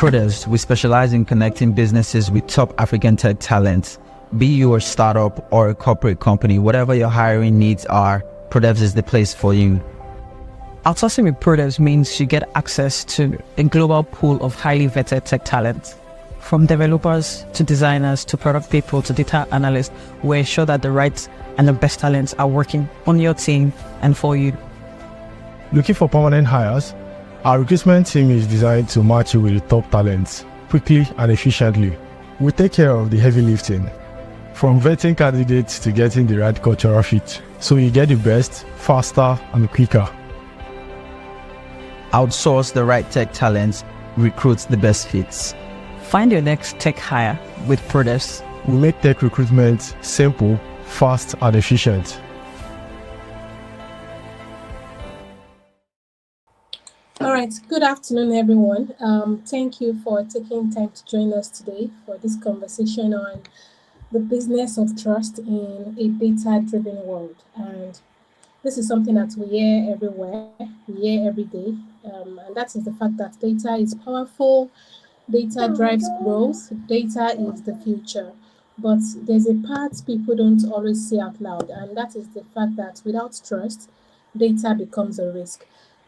Prudence, we specialize in connecting businesses with top African tech talent. Be you a startup or a corporate company, whatever your hiring needs are, Prudence is the place for you. Outsourcing with Prudence means you get access to a global pool of highly vetted tech talent. From developers to designers to product people to data analysts, we ensure that the right and the best talents are working on your team and for you. Looking for permanent hires? Our recruitment team is designed to match you with the top talents quickly and efficiently. We take care of the heavy lifting, from vetting candidates to getting the right cultural fit, so you get the best, faster and quicker. Outsource the right tech talents, recruit the best fits. Find your next tech hire with Prudence. We make tech recruitment simple, fast and efficient. All right, good afternoon, everyone. Thank you for taking time to join us today for this conversation on the business of trust in a data-driven world. And this is something that we hear everywhere, we hear every day. And that is the fact that data is powerful, data drives growth, data is the future. But there's a part people don't always say out loud, and that is the fact that without trust, data becomes a risk.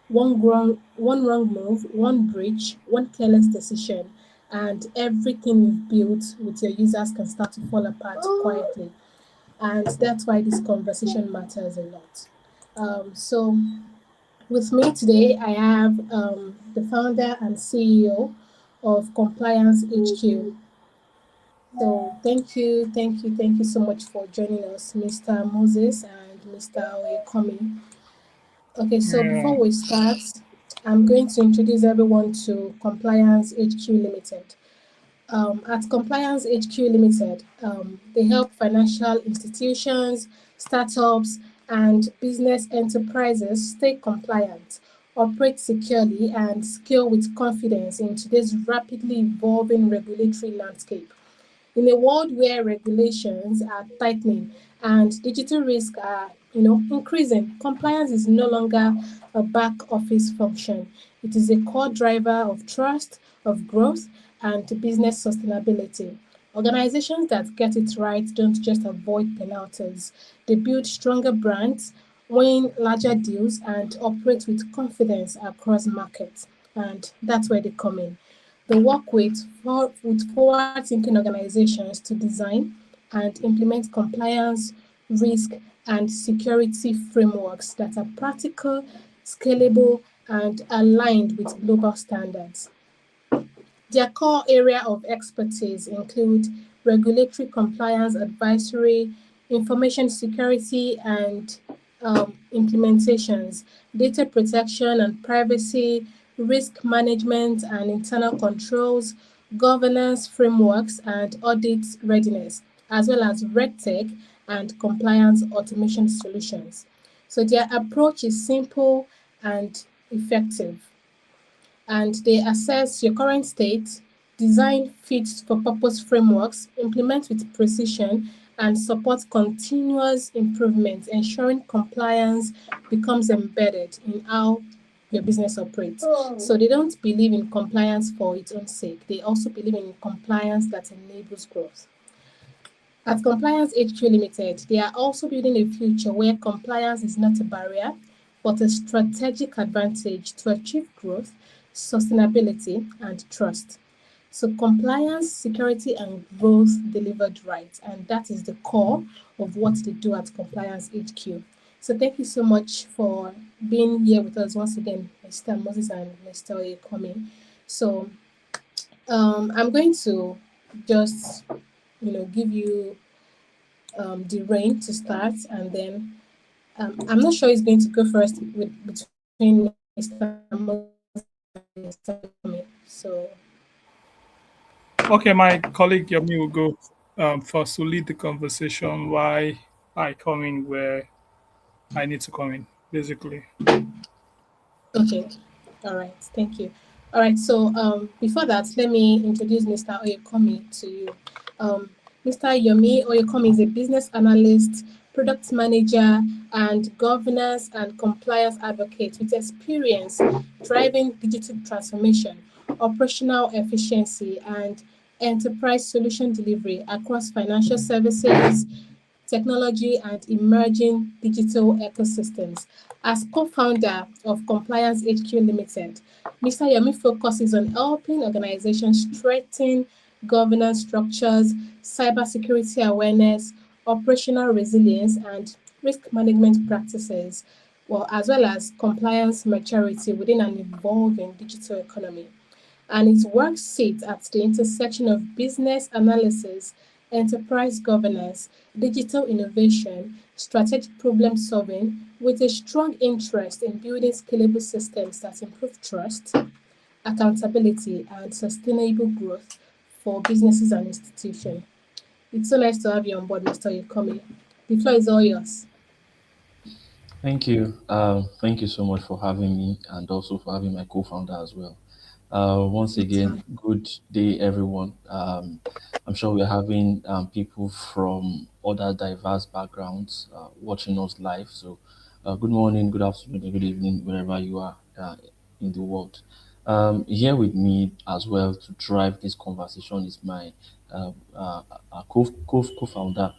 One wrong move, one breach, one careless decision, and everything you've built with your users can start to fall apart quietly. And that's why this conversation matters a lot. So with me today, I have the founder and CEO of Compliance HQ. So thank you so much for joining us, Mr. Moses and Mr. Oyekomi. Okay, so before we start, I'm going to introduce everyone to Compliance HQ Limited. At Compliance HQ Limited, they help financial institutions, startups, and business enterprises stay compliant, operate securely, and scale with confidence in today's rapidly evolving regulatory landscape. In a world where regulations are tightening and digital risks are increasing, compliance is no longer a back office function. It is a core driver of trust, of growth, and business sustainability. Organizations that get it right don't just avoid penalties. They build stronger brands, win larger deals, and operate with confidence across markets. And that's where they come in. They work with forward-thinking organizations to design and implement compliance, risk, and security frameworks that are practical, scalable, and aligned with global standards. Their core area of expertise include regulatory compliance advisory, information security and implementations, data protection and privacy, risk management and internal controls, governance frameworks and audit readiness, as well as RegTech and compliance automation solutions. So their approach is simple and effective. And they assess your current state, design fit for purpose frameworks, implement with precision, and support continuous improvement, ensuring compliance becomes embedded in how your business operates. So they don't believe in compliance for its own sake. They also believe in compliance that enables growth. At Compliance HQ Limited, they are also building a future where compliance is not a barrier, but a strategic advantage to achieve growth, sustainability, and trust. So compliance, security, and growth delivered right, and that is the core of what they do at Compliance HQ. So thank you so much for being here with us once again, Mr. Moses and Mr. Oyekomi. So I'm going to just give you the reign to start, and then I'm not sure who's going to go first between Mr. Moses and Mr. Oyekomi. So okay, my colleague Yomi will go first to lead the conversation. Why I come in where I need to come in, basically. Okay, all right, thank you. All right, so before that, let me introduce Mr. Oyekomi to you. Mr. Yomi Oyekomi is a business analyst, product manager, and governance and compliance advocate with experience driving digital transformation, operational efficiency, and enterprise solution delivery across financial services, technology, and emerging digital ecosystems. As co-founder of Compliance HQ Limited, Mr. Yomi focuses on helping organizations strengthen governance structures, cybersecurity awareness, operational resilience, and risk management practices, well, as well as compliance maturity within an evolving digital economy, and its work sits at the intersection of business analysis, enterprise governance, digital innovation, strategic problem solving, with a strong interest in building scalable systems that improve trust, accountability, and sustainable growth for businesses and institutions. It's so nice to have you on board, Mr. Yukomi. The floor is all yours. Thank you. Thank you so much for having me and also for having my co-founder as well. Once again, good day, everyone. I'm sure we're having people from other diverse backgrounds watching us live. So, good morning, good afternoon, and good evening, wherever you are in the world. Here with me as well to drive this conversation is my co-founder,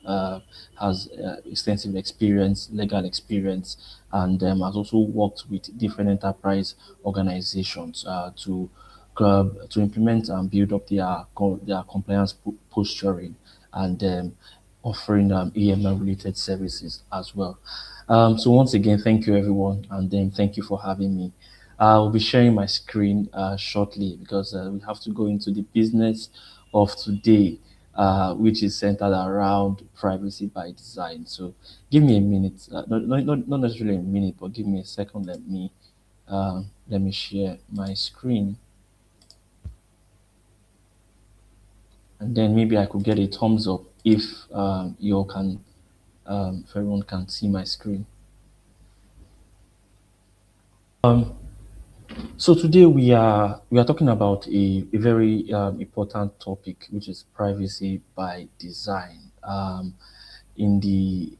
has extensive experience, legal experience, and has also worked with different enterprise organizations to implement and build up their compliance posturing and offering AML related services as well. So once again, thank you everyone, and then thank you for having me. I'll be sharing my screen shortly because we have to go into the business of today, which is centered around privacy by design. So give me a minute, not necessarily a minute, but give me a second. Let me share my screen, and then maybe I could get a thumbs up if if everyone can see my screen. So today we are talking about a very important topic, which is privacy by design. In the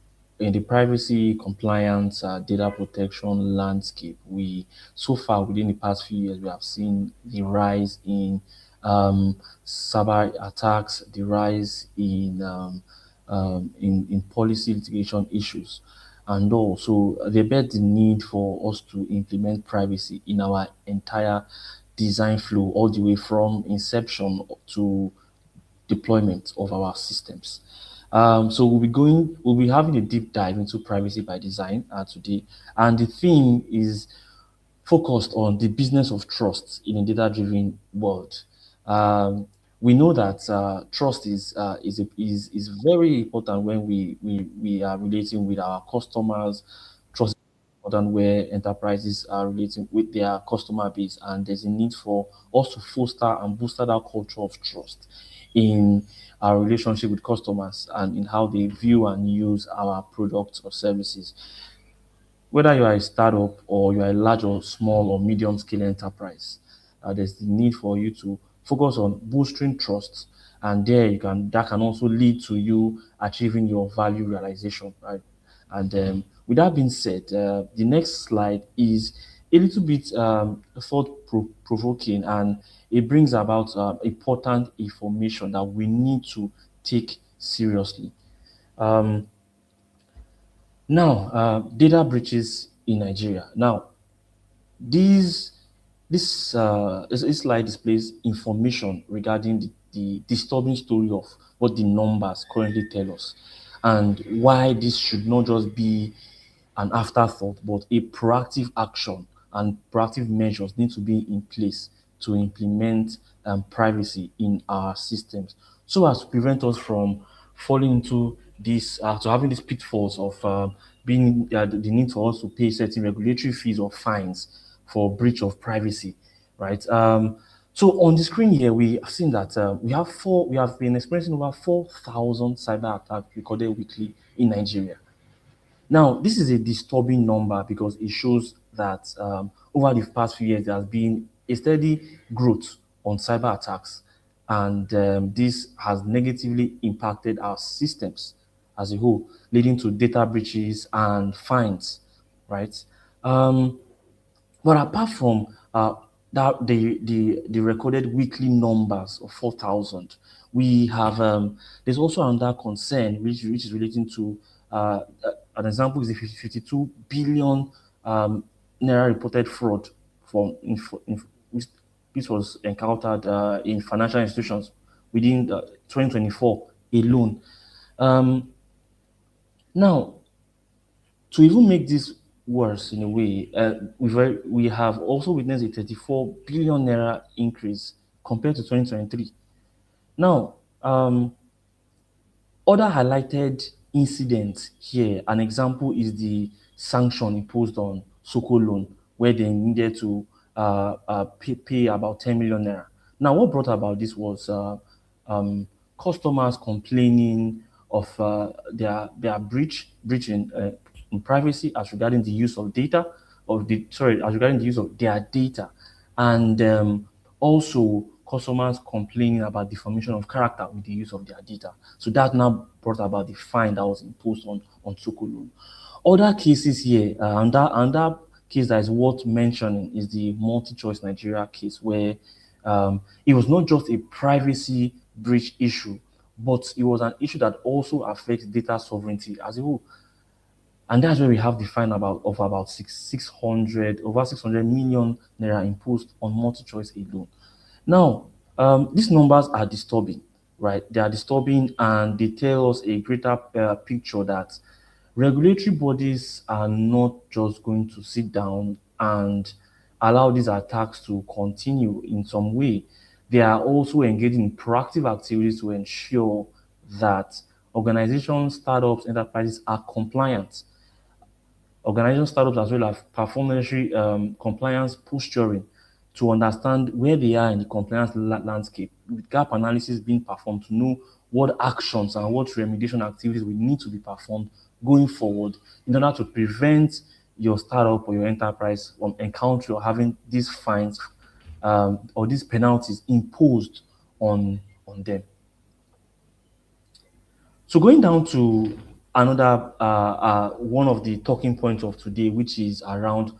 privacy compliance data protection landscape, we so far within the past few years we have seen the rise in cyber attacks, the rise in policy litigation issues, and also they bear the need for us to implement privacy in our entire design flow, all the way from inception to deployment of our systems. So we'll be having a deep dive into privacy by design today, and the theme is focused on the business of trust in a data-driven world. We know that trust is very important when we are relating with our customers. Trust is important where enterprises are relating with their customer base, and there's a need for us to foster and booster that culture of trust in our relationship with customers and in how they view and use our products or services. Whether you are a startup or you are a large or small or medium scale enterprise, there's the need for you to focus on boosting trust, and that can also lead to you achieving your value realization, right? And with that being said, the next slide is a little bit thought provoking, and it brings about important information that we need to take seriously. Um, Now, data breaches in Nigeria. Now, these this slide displays information regarding the disturbing story of what the numbers currently tell us, and why this should not just be an afterthought, but a proactive action, and proactive measures need to be in place to implement privacy in our systems so as to prevent us from falling into this, to having these pitfalls of being the need for us to pay certain regulatory fees or fines for breach of privacy, right? So on the screen here, we have seen that we have been experiencing over 4,000 cyber attacks recorded weekly in Nigeria. Now, this is a disturbing number because it shows that over the past few years, there has been a steady growth on cyber attacks, and this has negatively impacted our systems as a whole, leading to data breaches and fines, right? But apart from that the recorded weekly numbers of 4,000. We have there's also another concern which is relating to an example is the 52 billion naira reported fraud which this was encountered in financial institutions within 2024 alone. Now, to even make this worse in a way, we have also witnessed a 34 billion naira increase compared to 2023. Now, other highlighted incidents here, an example is the sanction imposed on Soko Loan, where they needed to pay about 10 million naira. Now, what brought about this was customers complaining of their breaching in privacy as regarding the use of data, as regarding the use of their data, and also customers complaining about deformation of character with the use of their data. So that now brought about the fine that was imposed on Soko Loan. Other cases here, and that case that is worth mentioning is the Multi-Choice Nigeria case, where it was not just a privacy breach issue, but it was an issue that also affects data sovereignty as a whole. And that's where we have the fine of about over 600 million naira imposed on Multi-Choice alone. Now, these numbers are disturbing, right? They are disturbing, and they tell us a greater picture that regulatory bodies are not just going to sit down and allow these attacks to continue in some way. They are also engaging in proactive activities to ensure that organizations, startups, enterprises are compliant. Organizations, startups, as well as perform necessary compliance posturing to understand where they are in the compliance landscape, with gap analysis being performed to know what actions and what remediation activities will need to be performed going forward in order to prevent your startup or your enterprise from encountering or having these fines or these penalties imposed on them. So going down to another one of the talking points of today, which is around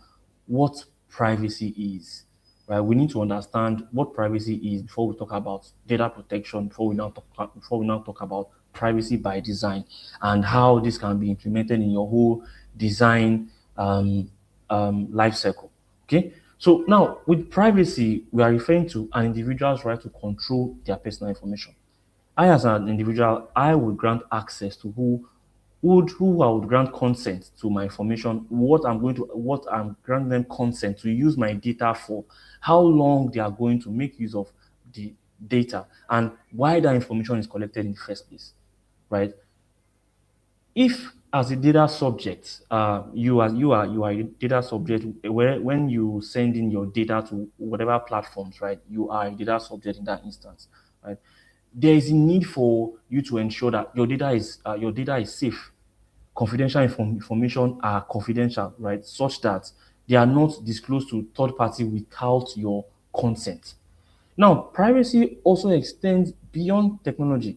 what privacy is. Right, we need to understand what privacy is before we talk about data protection. Before we now talk about privacy by design and how this can be implemented in your whole design life cycle. Okay, so now with privacy, we are referring to an individual's right to control their personal information. I, as an individual, I would grant access to who I would grant consent to my information, what I'm granting them consent to use my data for, how long they are going to make use of the data, and why that information is collected in the first place, right? If as a data subject, you are a data subject where when you send in your data to whatever platforms, right, you are a data subject in that instance, right? There is a need for you to ensure that your data is safe. Confidential information are confidential, right? Such that they are not disclosed to third party without your consent. Now, privacy also extends beyond technology.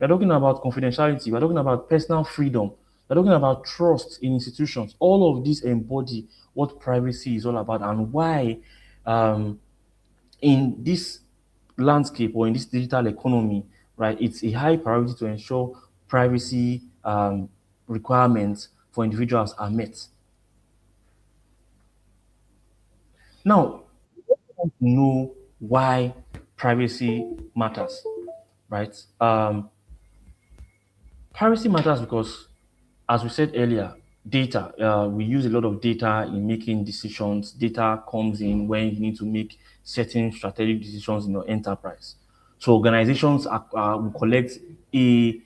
We're talking about confidentiality. We're talking about personal freedom. We're talking about trust in institutions. All of these embody what privacy is all about and why in this landscape or in this digital economy, right, it's a high priority to ensure privacy requirements for individuals are met. Now, we want to know why privacy matters, right? Privacy matters because, as we said earlier, data, we use a lot of data in making decisions. Data comes in when you need to make certain strategic decisions in your enterprise. So organizations will collect a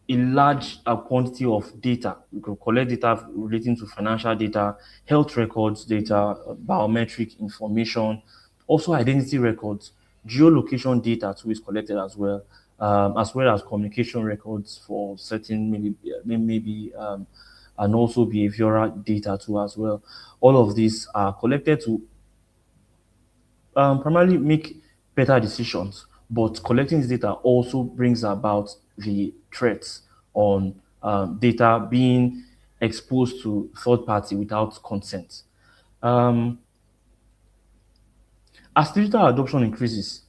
large quantity of data. We could collect data relating to financial data, health records data, biometric information, also identity records, geolocation data too is collected as well as communication records for certain maybe and also behavioral data too as well. All of these are collected to primarily make better decisions, but collecting this data also brings about the threats on data being exposed to third party without consent. As digital adoption increases,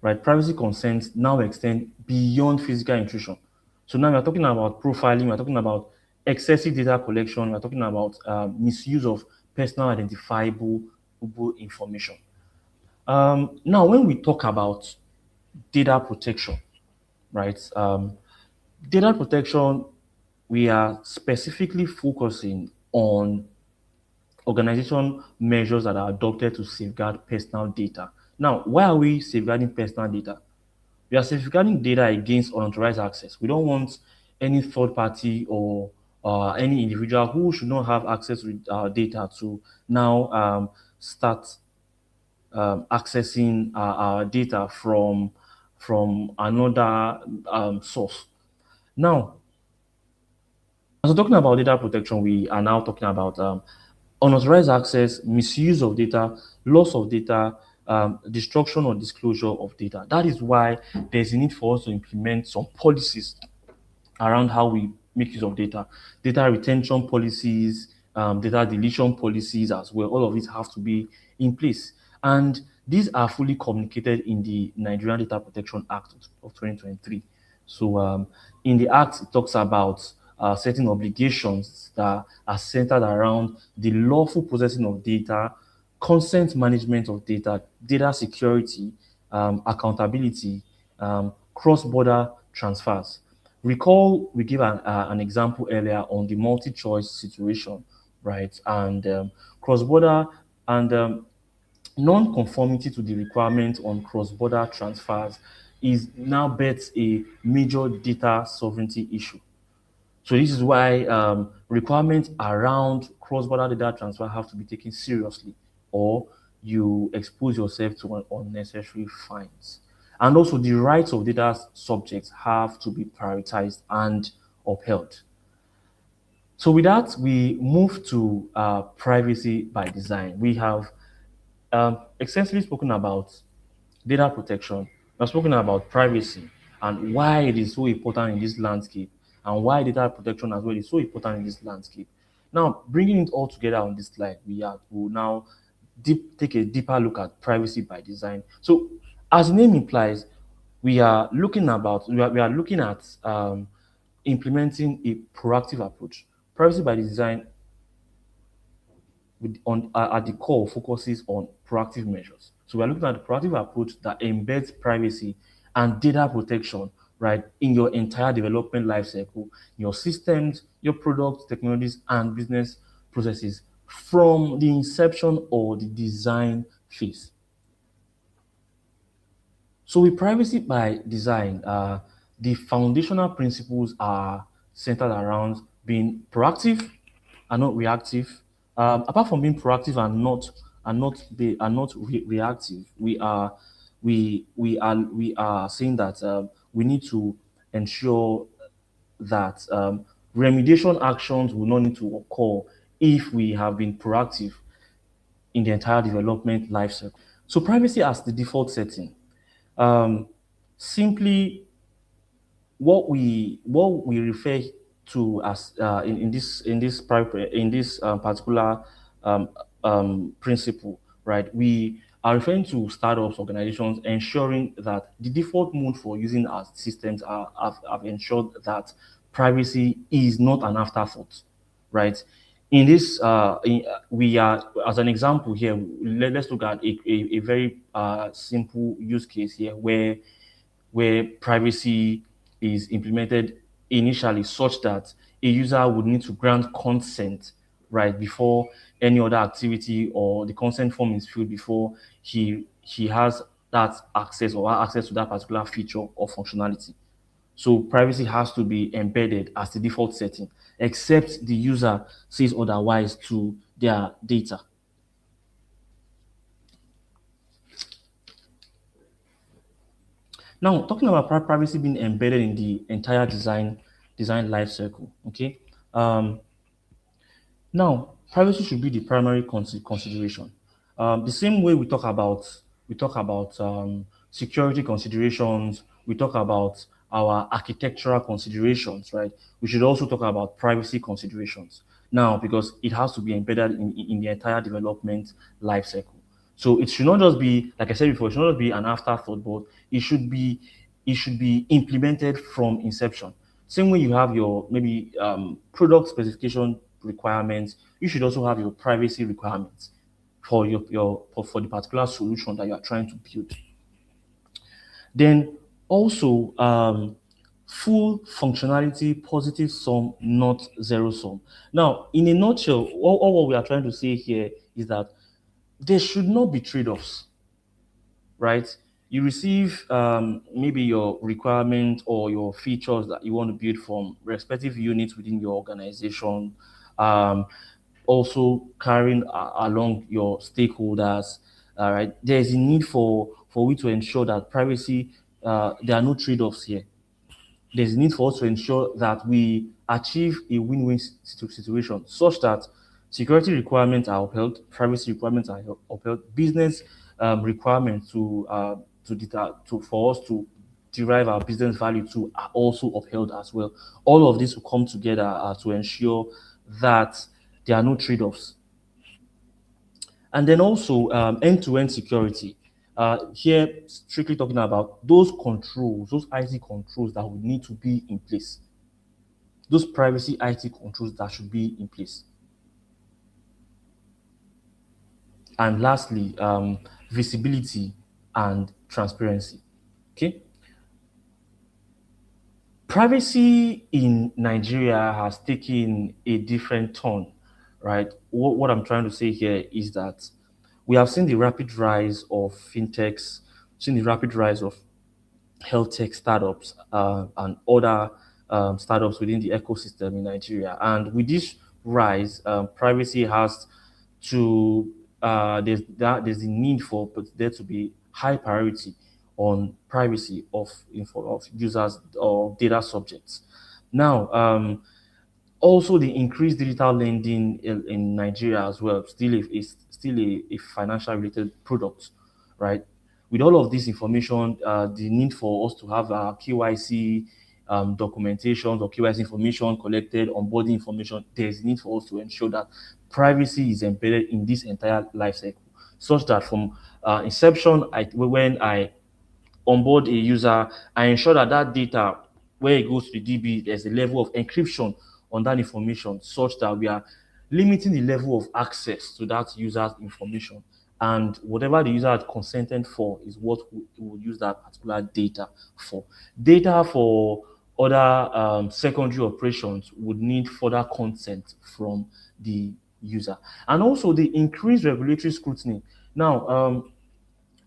right, privacy concerns now extend beyond physical intrusion. So now we're talking about profiling, we're talking about excessive data collection, we're talking about misuse of personal identifiable information. Now, when we talk about data protection, right, data protection, we are specifically focusing on organization measures that are adopted to safeguard personal data. Now, why are we safeguarding personal data? We are safeguarding data against unauthorized access. We don't want any third party or any individual who should not have access to our data to now start accessing our data from another source. Now, as we're talking about data protection, we are now talking about unauthorized access, misuse of data, loss of data, destruction or disclosure of data. That is why there's a need for us to implement some policies around how we make use of data, data retention policies, data deletion policies as well. All of these have to be in place. And these are fully communicated in the Nigerian Data Protection Act of 2023. So in the act, it talks about certain obligations that are centered around the lawful processing of data, consent management of data, data security, accountability, cross-border transfers. Recall we gave an example earlier on the multi-choice situation, right? And cross-border and non-conformity to the requirement on cross-border transfers is now bets a major data sovereignty issue. So this is why requirements around cross-border data transfer have to be taken seriously, or you expose yourself to unnecessary fines. And also the rights of data subjects have to be prioritized and upheld. So with that, we move to privacy by design. We have extensively spoken about data protection. We've spoken about privacy and why it is so important in this landscape, and why data protection as well is so important in this landscape. Now, bringing it all together on this slide, will now take a deeper look at privacy by design. So, as the name implies, we are looking at implementing a proactive approach. Privacy by design at the core focuses on proactive measures. So we're looking at the proactive approach that embeds privacy and data protection, right, in your entire development lifecycle, your systems, your products, technologies, and business processes from the inception or the design phase. So with privacy by design, the foundational principles are centered around being proactive and not reactive. Apart from being proactive and not reactive, we are saying that we need to ensure that remediation actions will not need to occur if we have been proactive in the entire development lifecycle. So privacy as the default setting. Simply what we refer to as in this particular principle, right? We are referring to startups, organizations, ensuring that the default mode for using our systems have ensured that privacy is not an afterthought, right? In this, we are, as an example here, let's look at a very simple use case here where privacy is implemented initially such that a user would need to grant consent, right, before any other activity, or the consent form is filled before he has that access or access to that particular feature or functionality. So privacy has to be embedded as the default setting, except the user says otherwise to their data. Now, talking about privacy being embedded in the entire design life cycle, okay? Now, privacy should be the primary consideration. The same way we talk about security considerations, we talk about our architectural considerations, right? We should also talk about privacy considerations now, because it has to be embedded in the entire development life cycle. So it should not just be, like I said before, it should not just be an afterthought, but it should be implemented from inception. Same way you have your maybe product specification requirements, you should also have your privacy requirements for for the particular solution that you are trying to build. Then also full functionality, positive sum, not zero sum. Now, in a nutshell, all what we are trying to say here is that there should not be trade-offs, right? You receive maybe your requirement or your features that you want to build from respective units within your organization, um, also carrying along your stakeholders. All right, there is a need for we to ensure that privacy. There are no trade-offs here. There's a need for us to ensure that we achieve a win-win situation such that security requirements are upheld, privacy requirements are upheld, business requirements to for us to derive our business value to are also upheld as well. All of this will come together to ensure that there are no trade-offs. And then also end-to-end security. Here, strictly talking about those controls, those IT controls that would need to be in place, those privacy IT controls that should be in place. And lastly, visibility and transparency. Okay. Privacy in Nigeria has taken a different turn, right? What I'm trying to say here is that we have seen the rapid rise of fintechs, seen the rapid rise of health tech startups and other startups within the ecosystem in Nigeria. And with this rise, privacy has to there's the need for there to be high priority on privacy of of users or data subjects. Now, also the increased digital lending in Nigeria as well is still a financial related product, right? With all of this information, the need for us to have KYC documentations or KYC information collected, onboarding information, there's need for us to ensure that privacy is embedded in this entire life cycle, such that from inception, when I onboard a user, I ensure that that data, where it goes to the DB, there's a level of encryption on that information, such that we are limiting the level of access to that user's information. And whatever the user had consented for is what we will use that particular data for. Data for other secondary operations would need further consent from the user. And also the increased regulatory scrutiny. Now,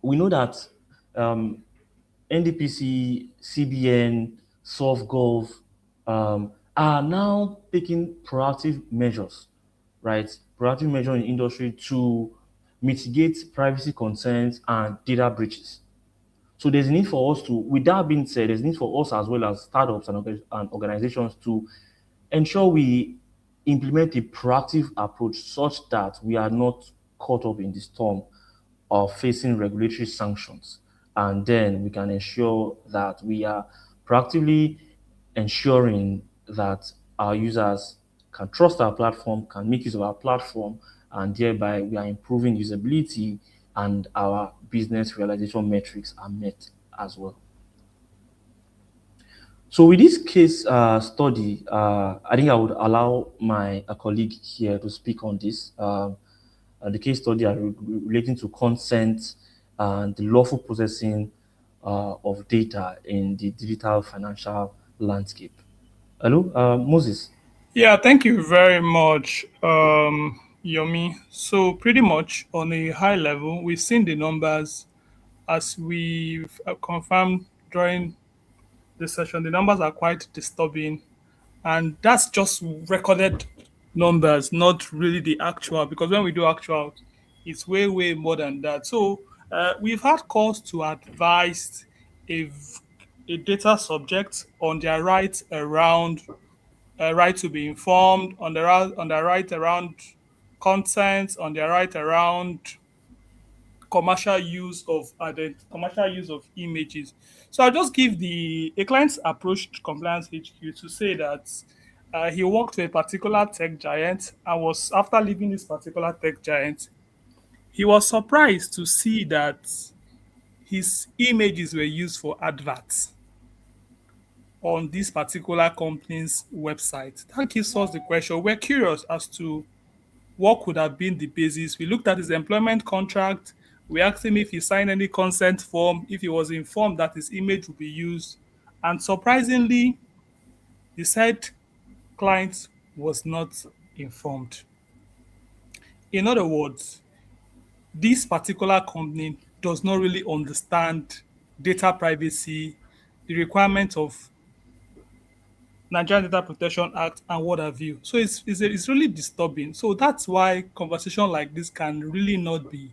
we know that um, NDPC, CBN, SoftGov are now taking proactive measures, right? Proactive measures in industry to mitigate privacy concerns and data breaches. So there's a need for us to, with that being said, there's a need for us as well as startups and organizations to ensure we implement a proactive approach such that we are not caught up in the storm of facing regulatory sanctions. And then we can ensure that we are proactively ensuring that our users can trust our platform, can make use of our platform, and thereby we are improving usability and our business realization metrics are met as well. So with this case study, I think I would allow my colleague here to speak on this. The case study are relating to consent and the lawful processing of data in the digital financial landscape. Hello, Moses. Yeah, thank you very much, Yomi. So, pretty much on a high level, we've seen the numbers as we've confirmed during the session. The numbers are quite disturbing, and that's just recorded numbers, not really the actual. Because when we do actual, it's way, way more than that. So, we've had calls to advise a, a data subject on their rights around right to be informed, on the right around consent, on their right around commercial use of images. So I'll just give the a client's approached compliance HQ to say that he worked for a particular tech giant and was after leaving this particular tech giant, He was surprised to see that his images were used for adverts on this particular company's website. That gives us the question. We're curious as to what could have been the basis. We looked at his employment contract. We asked him if he signed any consent form, if he was informed that his image would be used. And surprisingly, the said client was not informed. In other words, this particular company does not really understand data privacy, the requirement of Nigerian Data Protection Act, and what have you. So it's really disturbing. So that's why conversation like this can really not be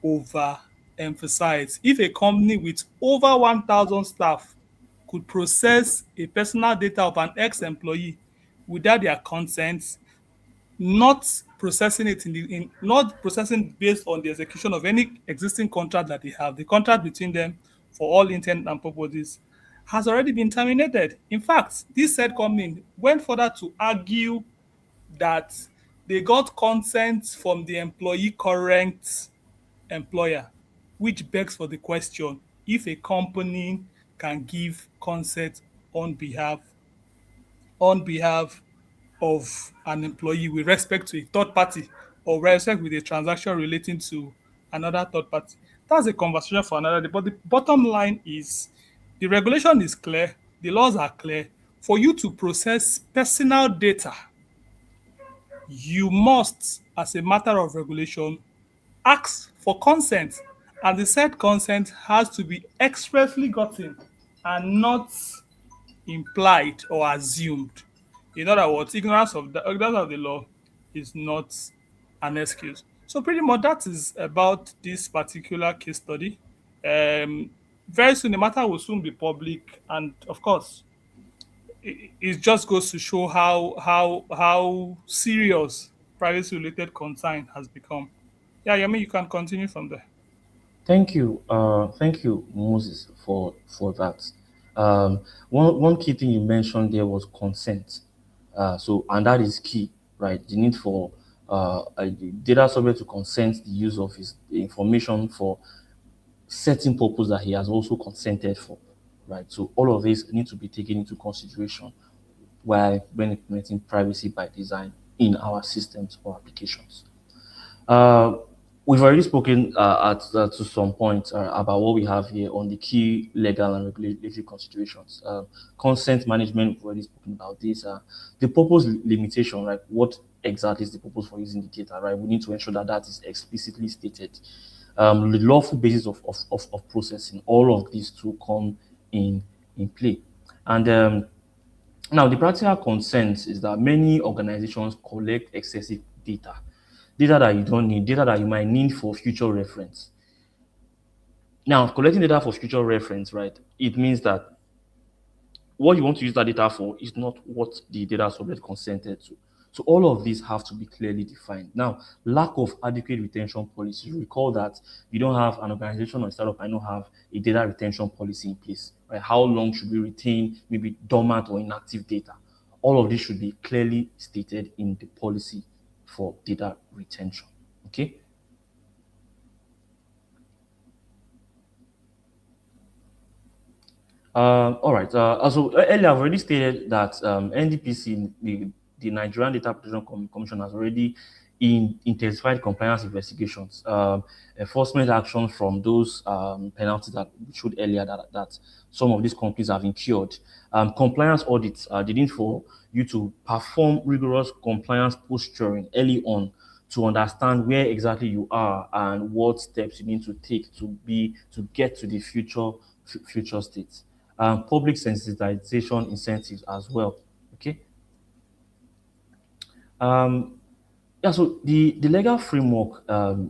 overemphasized. If a company with over 1,000 staff could process a personal data of an ex-employee without their consent, not processing it not processing based on the execution of any existing contract that they have, the contract between them for all intent and purposes has already been terminated. In fact, this said company went further to argue that they got consent from the employee current employer, which begs for the question if a company can give consent on behalf of an employee with respect to a third party or respect with a transaction relating to another third party. That's a conversation for another day. But the bottom line is the regulation is clear, the laws are clear. For you to process personal data, you must, as a matter of regulation, ask for consent. And the said consent has to be expressly gotten and not implied or assumed. In other words, ignorance of the law is not an excuse. So pretty much that is about this particular case study. Very soon the matter will soon be public, and of course, it just goes to show how serious privacy related concern has become. Yeah, Yemi, you can continue from there. Thank you, Moses, for that. One key thing you mentioned there was consent. And that is key, right? The need for a data subject to consent the use of his information for certain purpose that he has also consented for, right? So all of this need to be taken into consideration while when implementing privacy by design in our systems or applications. Uh, we've already spoken to some point about what we have here on the key legal and regulatory considerations. Consent management, we've already spoken about this. The purpose limitation, right? What exactly is the purpose for using the data, right? We need to ensure that that is explicitly stated. The lawful basis of processing, all of these to come in play. And now, the practical consent is that many organizations collect excessive data that you don't need, data that you might need for future reference. Now, collecting data for future reference, right? It means that what you want to use that data for is not what the data subject consented to. So all of these have to be clearly defined. Now, lack of adequate retention policy. Recall that you don't have an organization or startup, I don't have a data retention policy in place. Right? How long should we retain maybe dormant or inactive data? All of this should be clearly stated in the policy for data retention. Okay. All right. Also, earlier I've already stated that NDPC, the Nigerian Data Protection Commission, has already intensified compliance investigations, enforcement action from those penalties that we showed earlier that some of these companies have incurred. Compliance audits, the need for you to perform rigorous compliance posturing early on to understand where exactly you are and what steps you need to take to get to the future states. Public sensitization incentives as well. Okay. Yeah, so the legal framework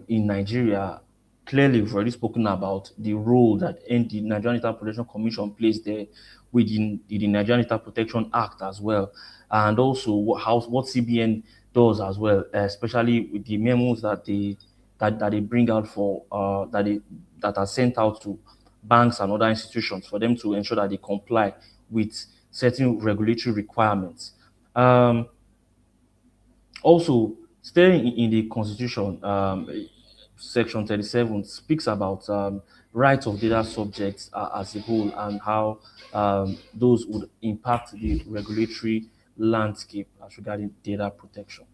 in Nigeria, clearly we've already spoken about the role that the Nigerian Data Protection Commission plays there within the Nigerian Data Protection Act as well, and also what CBN does as well, especially with the memos that they bring out for that are sent out to banks and other institutions for them to ensure that they comply with certain regulatory requirements. Also, staying in the constitution, Section 37 speaks about rights of data subjects as a whole and how those would impact the regulatory landscape as regarding data protection.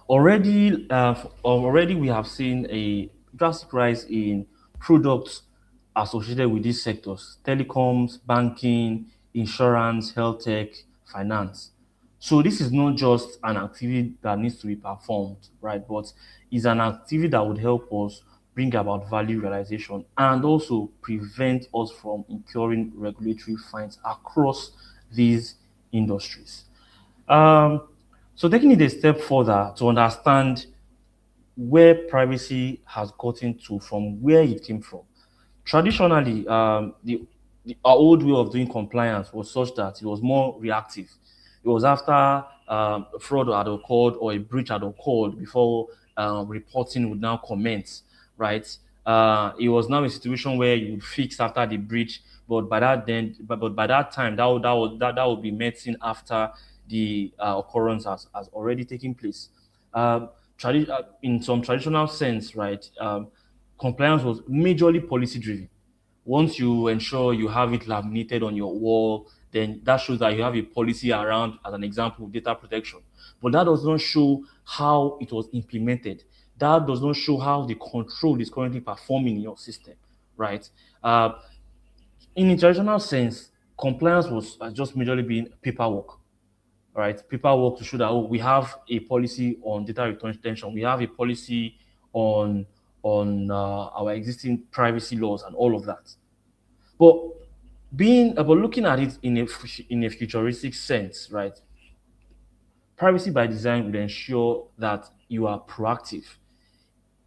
Already we have seen a drastic rise in products associated with these sectors: telecoms, banking, insurance, health tech, finance. So this is not just an activity that needs to be performed, right? But is an activity that would help us bring about value realization and also prevent us from incurring regulatory fines across these industries. Um, so taking it a step further to understand where privacy has gotten to from where it came from. Traditionally, our old way of doing compliance was such that it was more reactive. It was after a fraud had occurred or a breach had occurred before reporting would now commence, right? It was now a situation where you would fix after the breach, but by that time, that would be medicine after the occurrence has already taken place. Um, in some traditional sense, right? Compliance was majorly policy driven. Once you ensure you have it laminated on your wall, then that shows that you have a policy around, as an example, data protection. But that does not show how it was implemented. That does not show how the control is currently performing in your system, right? Uh, in a traditional sense, compliance was just majorly being paperwork, right? Paperwork to show that, oh, we have a policy on data retention, we have a policy on our existing privacy laws and all of that. But looking at it in a futuristic sense, right? Privacy by design will ensure that you are proactive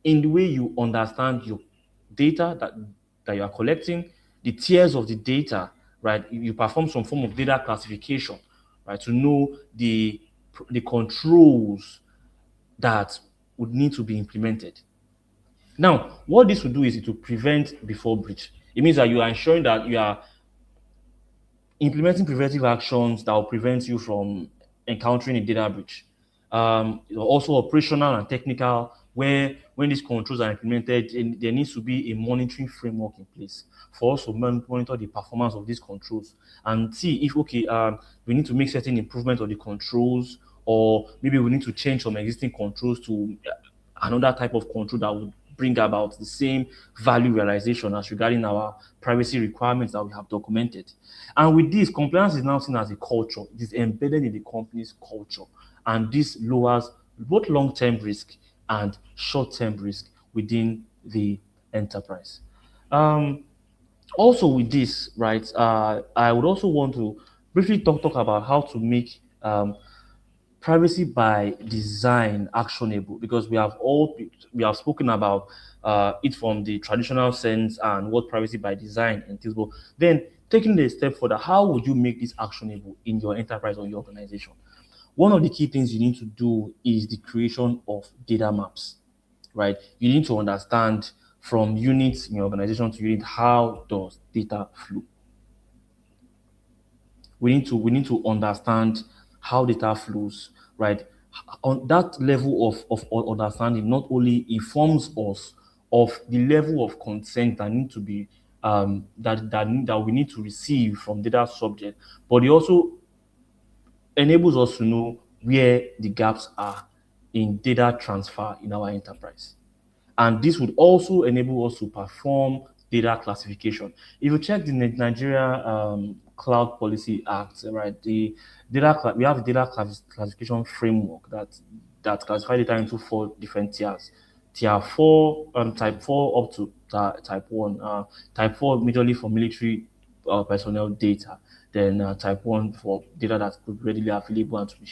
in the way you understand your data that you are collecting, the tiers of the data, right? You perform some form of data classification, right, to know the controls that would need to be implemented. Now, what this will do is it will prevent before breach. It means that you are ensuring that you are implementing preventive actions that will prevent you from encountering a data breach. Also operational and technical, where when these controls are implemented, there needs to be a monitoring framework in place for us to monitor the performance of these controls and see if, okay, we need to make certain improvement of the controls, or maybe we need to change some existing controls to another type of control that would bring about the same value realization as regarding our privacy requirements that we have documented. And with this, compliance is now seen as a culture. It is embedded in the company's culture. And this lowers both long-term risk and short-term risk within the enterprise. Also with this, right, I would also want to briefly talk about how to make privacy by design actionable, because we have spoken about it from the traditional sense and what privacy by design entails. But then taking it a step further, how would you make this actionable in your enterprise or your organization? One of the key things you need to do is the creation of data maps, right? You need to understand from units in your organization to unit, how does data flow. We need to understand how data flows, right? On that level of understanding, not only informs us of the level of consent that need to be that we need to receive from data subject, but it also enables us to know where the gaps are in data transfer in our enterprise. And this would also enable us to perform data classification. If you check the Nigeria Cloud Policy Act, right, we have a data classification framework that classifies data into 4 different tiers. Tier 4, type 4 up to type 1. Type 4 majorly for military personnel data. Then type 1 for data that could be readily available and to be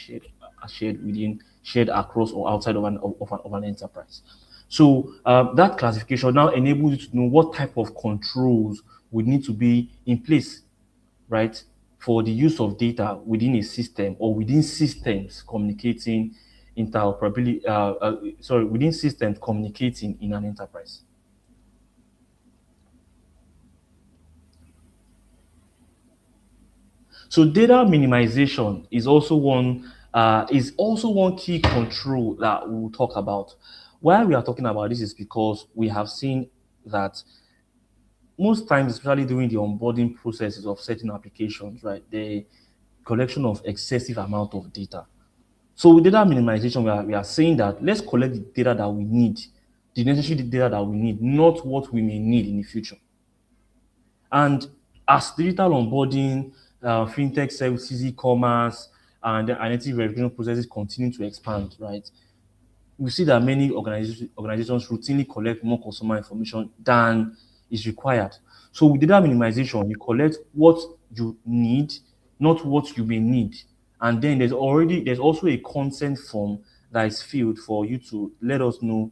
shared across or outside of an enterprise. So that classification now enables you to know what type of controls would need to be in place, right, for the use of data within a system or within systems communicating interoperability. Within systems communicating in an enterprise. So data minimization is also one is also one key control that we'll talk about. Why we are talking about this is because we have seen that most times, especially during the onboarding processes of certain applications, right, the collection of excessive amount of data. So with data minimization, we are saying that let's collect the data that we need, the necessary data that we need, not what we may need in the future. And as digital onboarding, fintech services, e-commerce, and the identity verification processes continue to expand, right? We see that many organizations routinely collect more customer information than is required. So with data minimization, you collect what you need, not what you may need. And then there's also a consent form that is filled for you to let us know,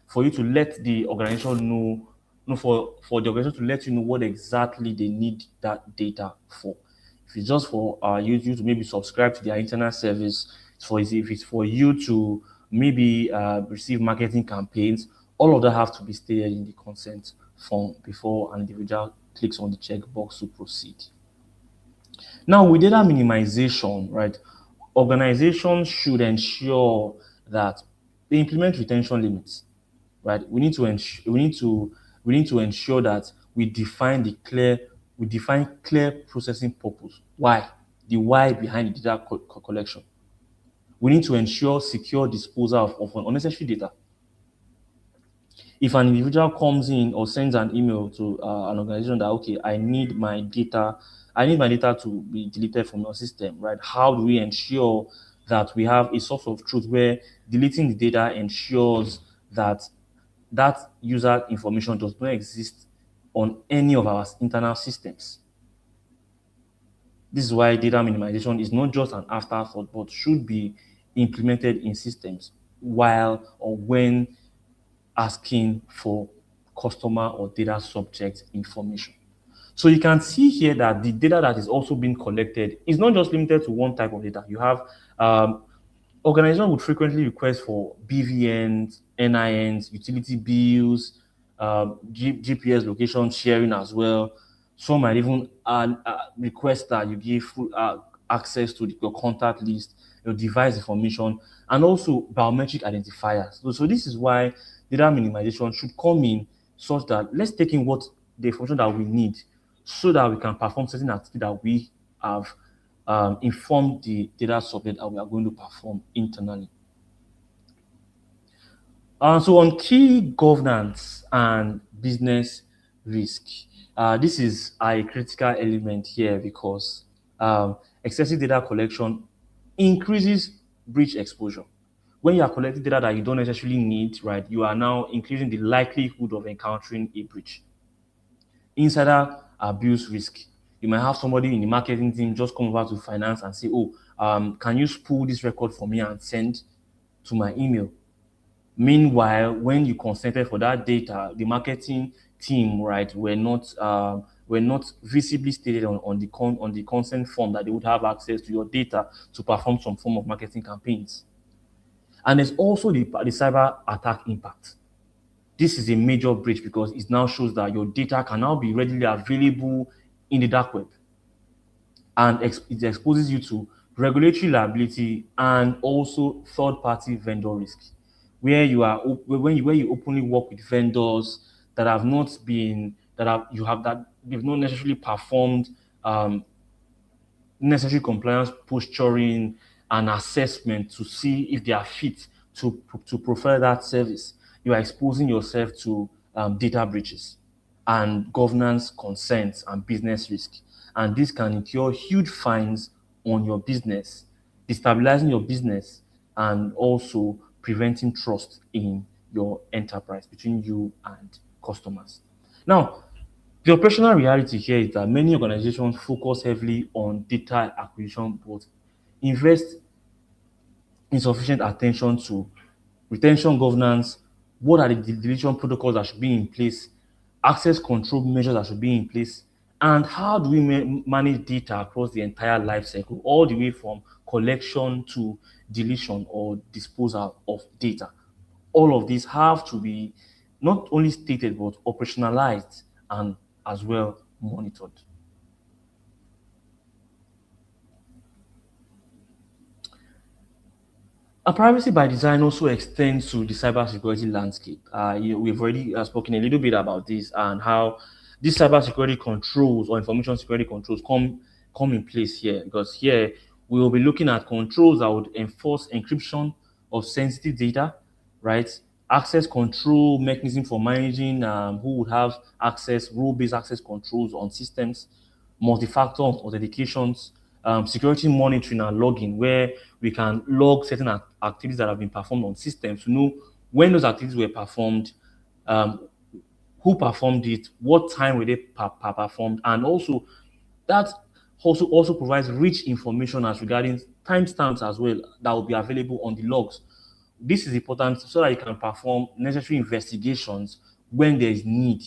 for you to let the organization know, no, for the organization to let you know what exactly they need that data for. If it's just for you to maybe subscribe to their internet service, if it's for you to maybe receive marketing campaigns, all of that have to be stated in the consent form before an individual clicks on the checkbox to proceed. Now, with data minimization, right, organizations should ensure that they implement retention limits, right? We need to ensure that we define clear processing purpose. Why? The why behind the data collection. We need to ensure secure disposal of unnecessary data. If an individual comes in or sends an email to an organization that, okay, I need my data to be deleted from your system, right? How do we ensure that we have a source of truth where deleting the data ensures that that user information does not exist on any of our internal systems? This is why data minimization is not just an afterthought, but should be implemented in systems while or when asking for customer or data subject information. So you can see here that the data that is also being collected is not just limited to one type of data. You have organizations would frequently request for BVNs, NINs, utility bills, GPS location sharing as well. Some might even request that you give full access to your contact list, your device information, and also biometric identifiers. So this is why data minimization should come in such that let's take in what the information that we need so that we can perform certain activity that we have informed the data subject that we are going to perform internally. So on key governance and business risk, this is a critical element here because excessive data collection increases breach exposure. When you are collecting data that you don't necessarily need, right, you are now increasing the likelihood of encountering a breach. Insider abuse risk. You might have somebody in the marketing team just come over to finance and say, oh, can you spool this record for me and send to my email? Meanwhile, when you consented for that data, the marketing team, right, were not visibly stated on the consent form that they would have access to your data to perform some form of marketing campaigns. And there's also the cyber attack impact. This is a major breach because it now shows that your data can now be readily available in the dark web, and it exposes you to regulatory liability and also third-party vendor risk, where you openly work with vendors that they've not necessarily performed necessary compliance posturing and assessment to see if they are fit to provide that service. You are exposing yourself to data breaches and governance concerns and business risk. And this can incur huge fines on your business, destabilizing your business, and also preventing trust in your enterprise between you and customers. Now, the operational reality here is that many organizations focus heavily on data acquisition but invest insufficient attention to retention governance. What are the deletion protocols that should be in place, access control measures that should be in place, and how do we manage data across the entire life cycle, all the way from collection to deletion or disposal of data. All of these have to be not only stated but operationalized and as well monitored. Privacy by design also extends to the cybersecurity landscape. We've already spoken a little bit about this and how these cybersecurity controls or information security controls come in place here. Because here we will be looking at controls that would enforce encryption of sensitive data, right? Access control mechanism for managing who would have access, role-based access controls on systems, multi-factor authentications, security monitoring and logging, where we can log certain activities that have been performed on systems to know when those activities were performed, um, who performed it, what time were they performed, and also that also provides rich information as regarding timestamps as well that will be available on the logs. This is important so that you can perform necessary investigations when there is need,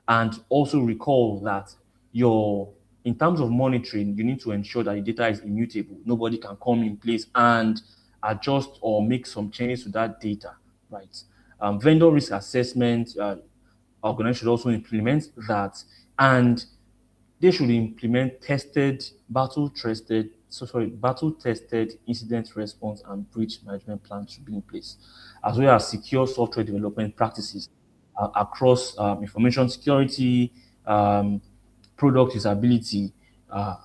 and also recall that your in terms of monitoring, you need to ensure that the data is immutable. Nobody can come in place and adjust or make some changes to that data, right? Vendor risk assessment, organizations should also implement that, and they should implement battle tested incident response and breach management plans to be in place, as well as secure software development practices across information security, product usability, uh,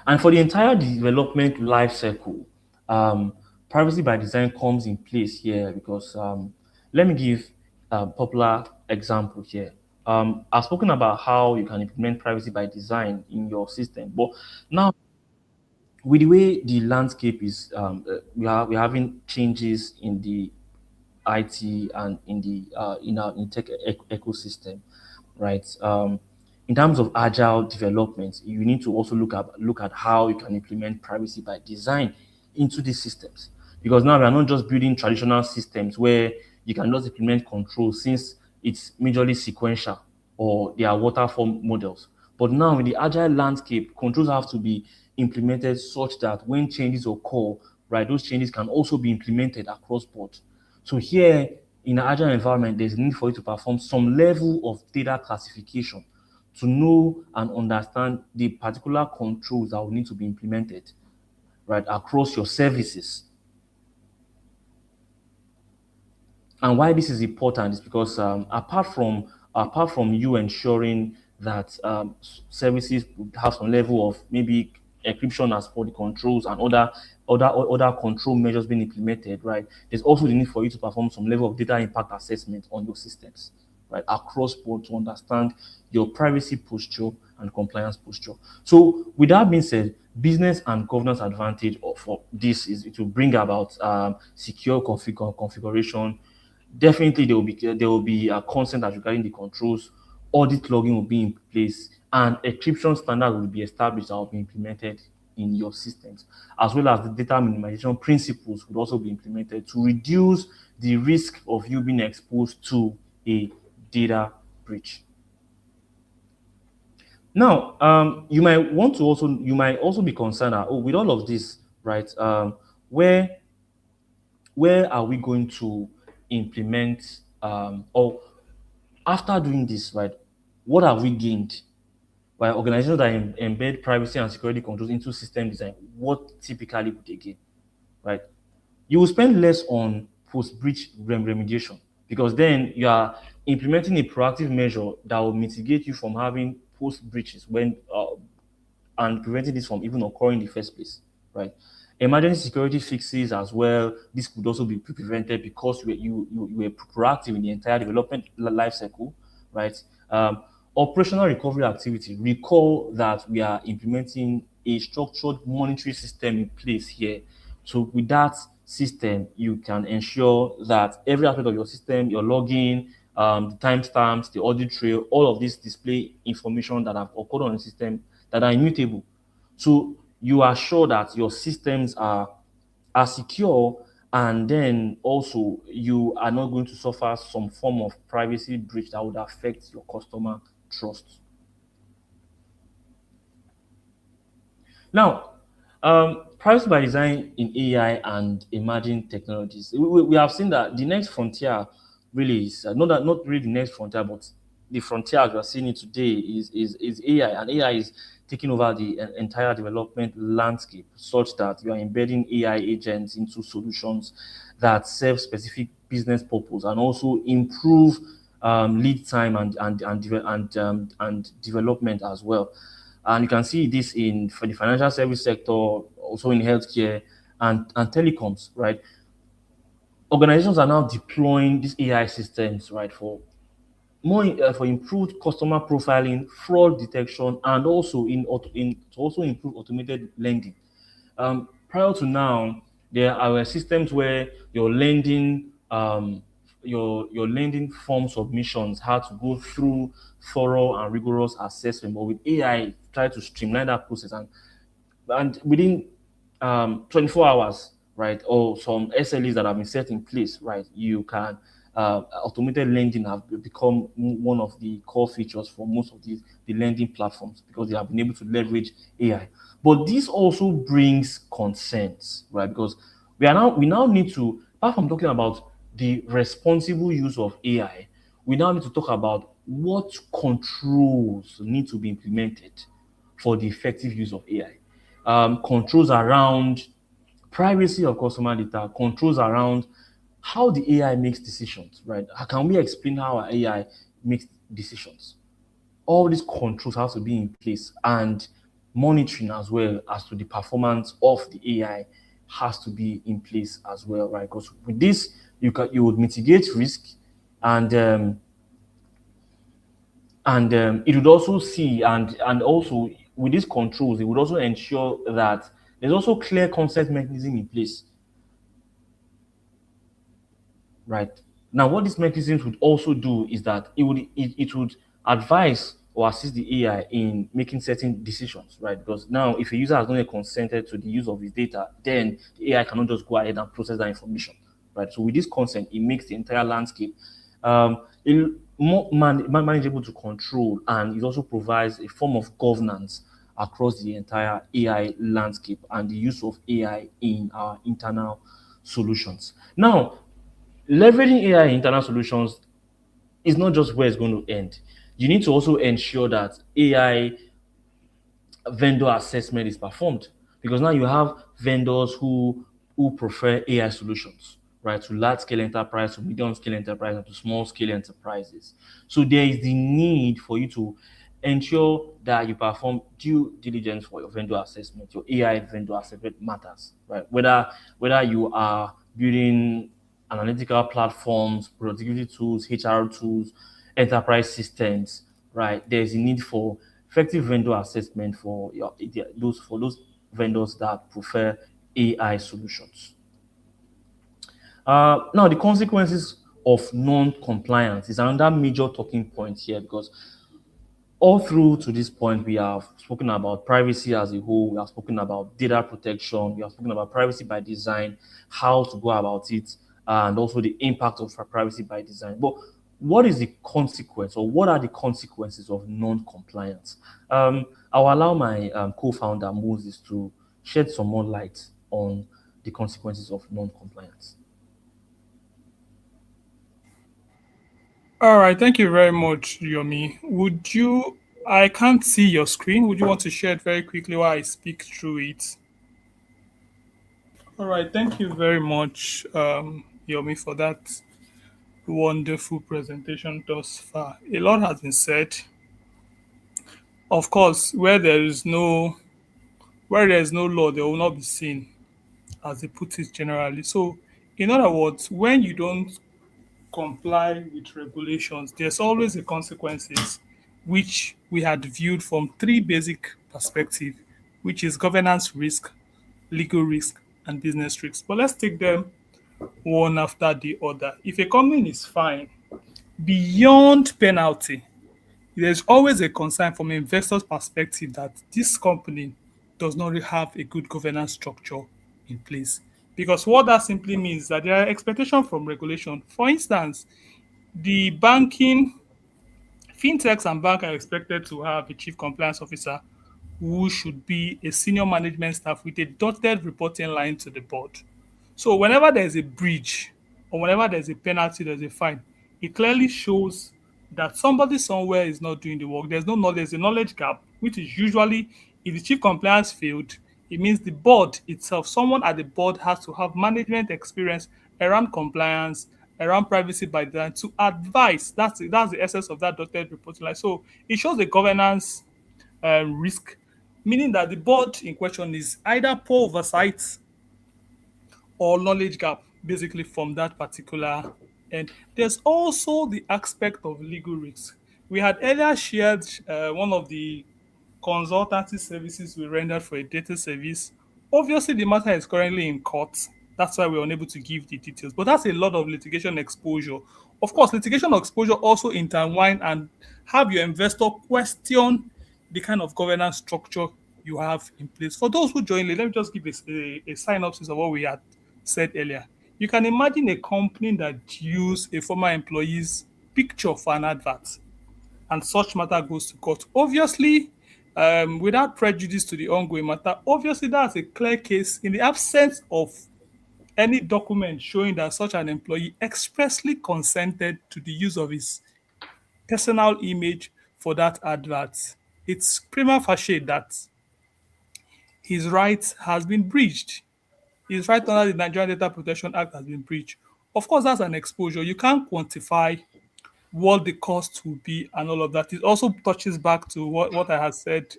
and for the entire development life cycle. Privacy by design comes in place here because let me give a popular example here. I've spoken about how you can implement privacy by design in your system, but now with the way the landscape is, we're having changes in the IT and in the in our in tech ecosystem, right? In terms of agile development, you need to also look at how you can implement privacy by design into these systems. Because now we are not just building traditional systems where you can just implement control since it's majorly sequential or they are waterfall models. But now in the agile landscape, controls have to be implemented such that when changes occur, right, those changes can also be implemented across board. So here in an agile environment, there's a need for you to perform some level of data classification to know and understand the particular controls that will need to be implemented right across your services. And why this is important is because apart from you ensuring that services have some level of maybe encryption as for the controls and other control measures being implemented, right? There's also the need for you to perform some level of data impact assessment on your systems, right, across board to understand your privacy posture and compliance posture. So, with that being said, business and governance advantage for this is it will bring about secure configuration. Definitely, there will be a consent as regarding the controls. Audit logging will be in place, and encryption standard will be established that will be implemented in your systems, as well as the data minimization principles would also be implemented to reduce the risk of you being exposed to a data breach. Now, you might also be concerned that, oh, with all of this, right? Where where are we going to implement or after doing this, right? What have we gained? By organizations that embed privacy and security controls into system design, what typically would they gain, right? You will spend less on post-breach remediation because then you are implementing a proactive measure that will mitigate you from having post-breaches when and preventing this from even occurring in the first place, right? Emergency security fixes as well. This could also be prevented because you were proactive in the entire development life cycle, right? Operational recovery activity. Recall that we are implementing a structured monitoring system in place here. So with that system, you can ensure that every aspect of your system, your login, the timestamps, the audit trail, all of this display information that have occurred on the system that are immutable. So you are sure that your systems are secure, and then also you are not going to suffer some form of privacy breach that would affect your customer trust. Now, privacy by design in AI and emerging technologies. We have seen that the next frontier really is not really the next frontier, but the frontier as we are seeing it today is AI, and AI is taking over the entire development landscape, such that you are embedding AI agents into solutions that serve specific business purpose and also improve lead time and development as well. And you can see this in for the financial service sector, also in healthcare and telecoms, right? Organizations are now deploying these AI systems, right, for for improved customer profiling, fraud detection, and also to also improve automated lending. Prior to now, there are systems where your lending form submissions had to go through thorough and rigorous assessment. But with AI, try to streamline that process and within 24 hours, right, or some SLEs that have been set in place, right, you can automated lending have become one of the core features for most of the lending platforms because they have been able to leverage AI. But this also brings concerns, right? Because we now need to, apart from talking about the responsible use of AI, we now need to talk about what controls need to be implemented for the effective use of AI. Controls around privacy of customer data, controls around how the AI makes decisions, right? How can we explain how our AI makes decisions? All these controls have to be in place, and monitoring as well as to the performance of the AI has to be in place as well, right? Because with this, you would mitigate risk, and it would also see and also with these controls, it would also ensure that there's also clear consent mechanism in place, right? Now, what these mechanisms would also do is that it would advise or assist the AI in making certain decisions, right? Because now, if a user has not yet consented to the use of his data, then the AI cannot just go ahead and process that information, right? So with this consent, it makes the entire landscape more manageable to control, and it also provides a form of governance across the entire AI landscape and the use of AI in our internal solutions. Now, leveraging AI in internal solutions is not just where it's going to end. You need to also ensure that AI vendor assessment is performed, because now you have vendors who prefer AI solutions, right, to large scale enterprise, to medium scale enterprise, and to small scale enterprises. So there is the need for you to ensure that you perform due diligence for your vendor assessment. Your AI vendor assessment matters, right? Whether you are building analytical platforms, productivity tools, HR tools, enterprise systems, right? There's a need for effective vendor assessment for those vendors that prefer AI solutions. Now, the consequences of non-compliance is another major talking point here, because all through to this point, we have spoken about privacy as a whole. We have spoken about data protection. We have spoken about privacy by design, how to go about it, and also the impact of privacy by design. But what is the consequence, or what are the consequences of non-compliance? I'll allow my co-founder Moses to shed some more light on the consequences of non-compliance. All right, thank you very much, Yomi. I can't see your screen. Would you want to share it very quickly while I speak through it? All right, thank you very much, Yomi, for that wonderful presentation thus far. A lot has been said. Of course, where there is no law, there will not be sin, as they put it generally. So, in other words, when you don't comply with regulations, there's always the consequences, which we had viewed from three basic perspectives, which is governance risk, legal risk, and business risk. But let's take them one after the other. If a company is fined beyond penalty, there's always a concern from an investor's perspective that this company does not really have a good governance structure in place. Because what that simply means is that there are expectations from regulation. For instance, the fintechs and banks are expected to have a chief compliance officer who should be a senior management staff with a dotted reporting line to the board. So whenever there's a breach or whenever there's a penalty, there's a fine, it clearly shows that somebody somewhere is not doing the work. There's no knowledge, there's a knowledge gap, which is usually if the chief compliance failed, it means the board itself, someone at the board has to have management experience around compliance, around privacy by design to advise. That's the essence of that dotted reporting line. So it shows the governance risk, meaning that the board in question is either poor oversight or knowledge gap, basically from that particular end. There's also the aspect of legal risk. We had earlier shared one of the consultancy services we rendered for a data service. Obviously, the matter is currently in court. That's why we're unable to give the details. But that's a lot of litigation exposure. Of course, litigation exposure also intertwine and have your investor question the kind of governance structure you have in place. For those who join late, let me just give a synopsis of what we had said earlier. You can imagine a company that use a former employee's picture for an advert and such matter goes to court. Obviously, without prejudice to the ongoing matter, obviously that's a clear case in the absence of any document showing that such an employee expressly consented to the use of his personal image for that advert. It's prima facie that his rights has been breached. His right under the Nigerian Data Protection Act has been breached. Of course, that's an exposure. You can't quantify what the cost will be and all of that. It also touches back to what I had said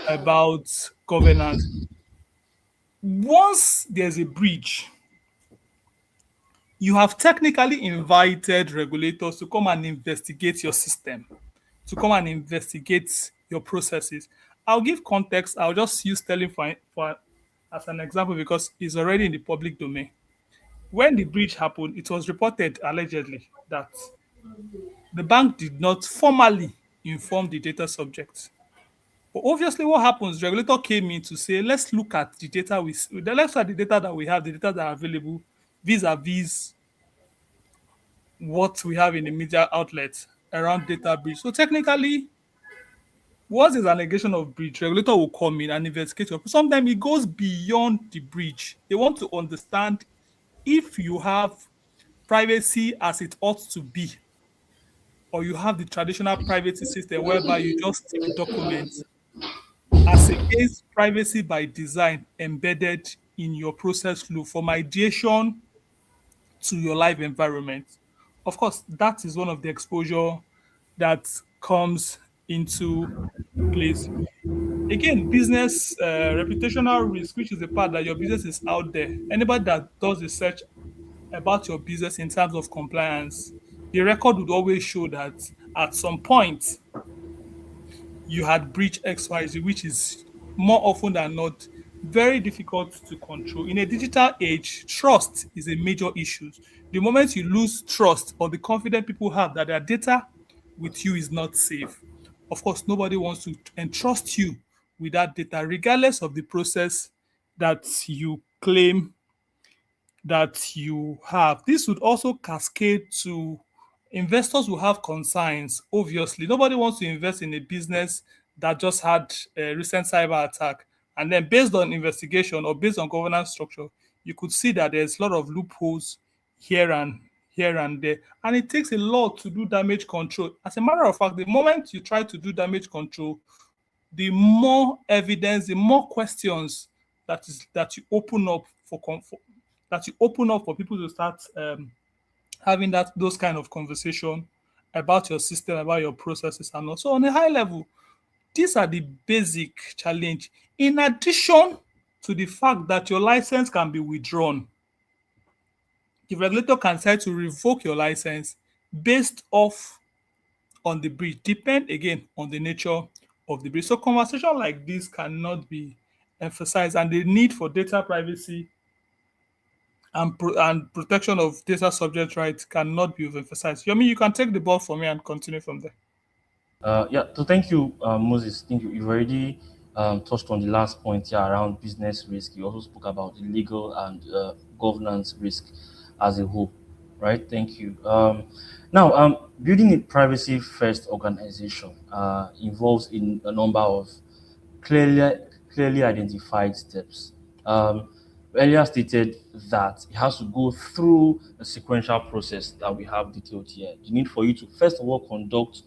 about governance. Once there's a breach, you have technically invited regulators to come and investigate your system, to come and investigate your processes. I'll give context. I'll just use Sterling for as an example because it's already in the public domain. When the breach happened, it was reported allegedly that the bank did not formally inform the data subject. But obviously, what happens? The regulator came in to say, let's look at the data let's look at the data that we have, the data that are available, vis-a-vis what we have in the media outlets around data breach. So technically, once there's an allegation of breach, regulator will come in and investigate. Sometimes it goes beyond the breach. They want to understand if you have privacy as it ought to be, or you have the traditional privacy system whereby you just take documents as against privacy by design embedded in your process flow from ideation to your live environment. Of course, that is one of the exposure that comes into place. Again, business reputational risk, which is the part that your business is out there. Anybody that does research about your business in terms of compliance, the record would always show that at some point you had breached XYZ, which is more often than not very difficult to control. In a digital age, trust is a major issue. The moment you lose trust or the confidence people have that their data with you is not safe, of course, nobody wants to entrust you with that data, regardless of the process that you claim that you have. This would also cascade to investors who have concerns. Obviously, nobody wants to invest in a business that just had a recent cyber attack. And then, based on investigation or based on governance structure, you could see that there's a lot of loopholes here and there. And it takes a lot to do damage control. As a matter of fact, the moment you try to do damage control, the more evidence, the more questions that you open up that you open up for people to start having those kind of conversation about your system, about your processes, and also on a high level. These are the basic challenge. In addition to the fact that your license can be withdrawn, the regulator can decide to revoke your license based off on the breach, depend again on the nature of the breach. So conversation like this cannot be emphasized, and the need for data privacy and protection of data subject rights cannot be overemphasized. Yomi, you can take the ball from me and continue from there. Yeah, so thank you, Moses. Thank you. You've already touched on the last point here around business risk. You also spoke about the legal and governance risk as a whole, right? Thank you. Now, building a privacy-first organization involves in a number of clearly identified steps. earlier stated that it has to go through a sequential process that we have detailed here. The need for you to first of all conduct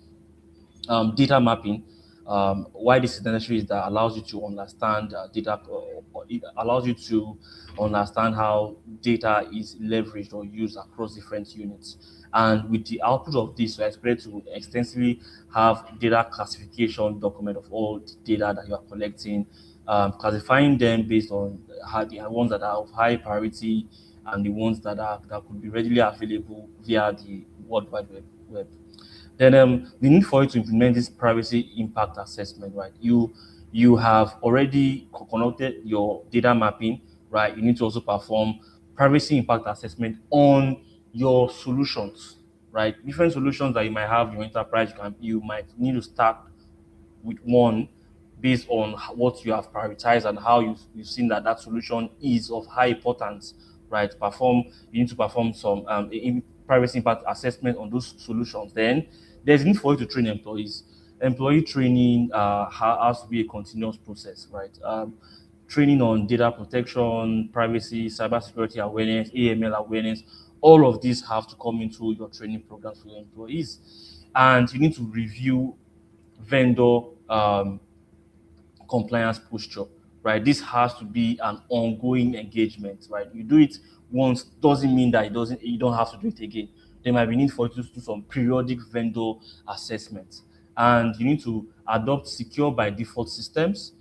data mapping. Why this is necessary is that allows you to understand data, or it allows you to understand how data is leveraged or used across different units. And with the output of this, we expect to extensively have data classification document of all the data that you are collecting, classifying them based on how the ones that are of high priority and the ones that could be readily available via the World Wide Web. Then the need for you to implement this privacy impact assessment, right? You have already conducted your data mapping, right? You need to also perform privacy impact assessment on your solutions, right? Different solutions that you might have in your enterprise, you might need to start with one based on what you have prioritized and how you've seen that that solution is of high importance, right? You need to perform some privacy impact assessment on those solutions. Then there's need for you to train employees. Employee training has to be a continuous process, right? Training on data protection, privacy, cybersecurity awareness, AML awareness, all of these have to come into your training programs for your employees. And you need to review vendor compliance posture, right? This has to be an ongoing engagement, right? You do it once doesn't mean that you don't have to do it again. There might be need for you to do some periodic vendor assessments, and you need to adopt secure by default systems.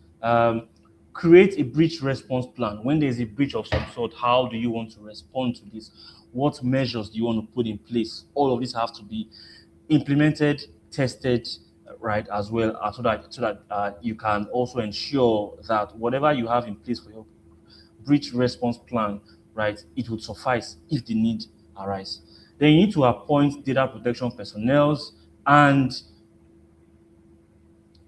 Create a breach response plan. When there's a breach of some sort, how do you want to respond to this? What measures do you want to put in place? All of these have to be implemented, tested, right, as well, so that you can also ensure that whatever you have in place for your breach response plan, right, it would suffice if the need arise. Then you need to appoint data protection personnel and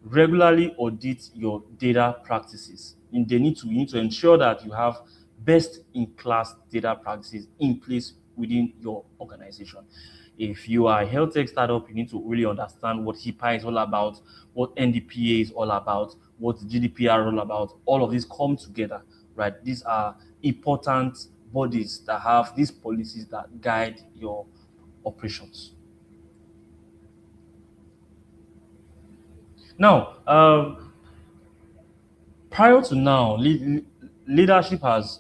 regularly audit your data practices. You need to ensure that you have best in class data practices in place within your organization. If you are a health tech startup, you need to really understand what HIPAA is all about, what NDPA is all about, what GDPR is all about. All of these come together, right? These are important bodies that have these policies that guide your operations. Now, prior to now, leadership has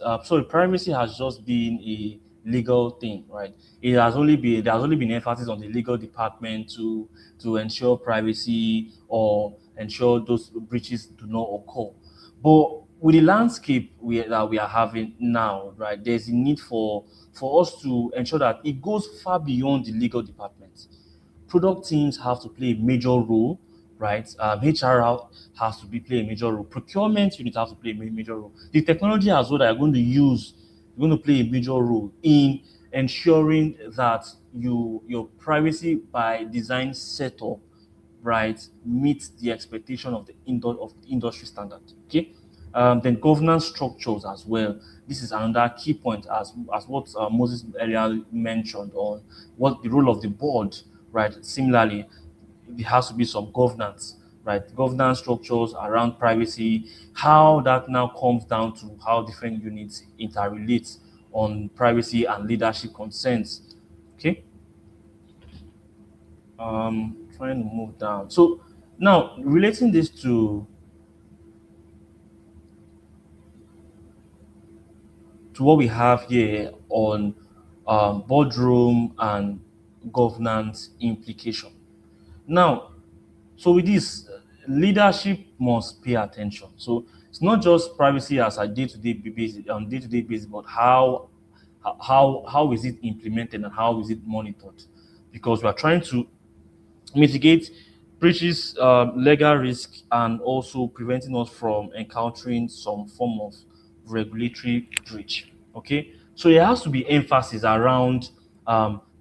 privacy has just been a legal thing, right? There has only been emphasis on the legal department to ensure privacy or ensure those breaches do not occur. But with the landscape that we are having now, right, there's a need for us to ensure that it goes far beyond the legal department. Product teams have to play a major role, right? HR has to play a major role. Procurement unit has to play a major role. The technology as well that you're going to use, you're going to play a major role in ensuring that your privacy by design setup, right, meets the expectation of the industry standard. Okay. Then governance structures as well. This is another key point, as what Moses earlier mentioned on what the role of the board, right? Similarly, there has to be some governance, right? Governance structures around privacy, how that now comes down to how different units interrelate on privacy and leadership concerns. Okay. Trying to move down. So now relating this to what we have here on boardroom and governance implication. Now, so with this, leadership must pay attention. So it's not just privacy as a day-to-day basis, but how is it implemented and how is it monitored? Because we are trying to mitigate breaches, legal risk, and also preventing us from encountering some form of regulatory breach. Okay, so there has to be emphasis around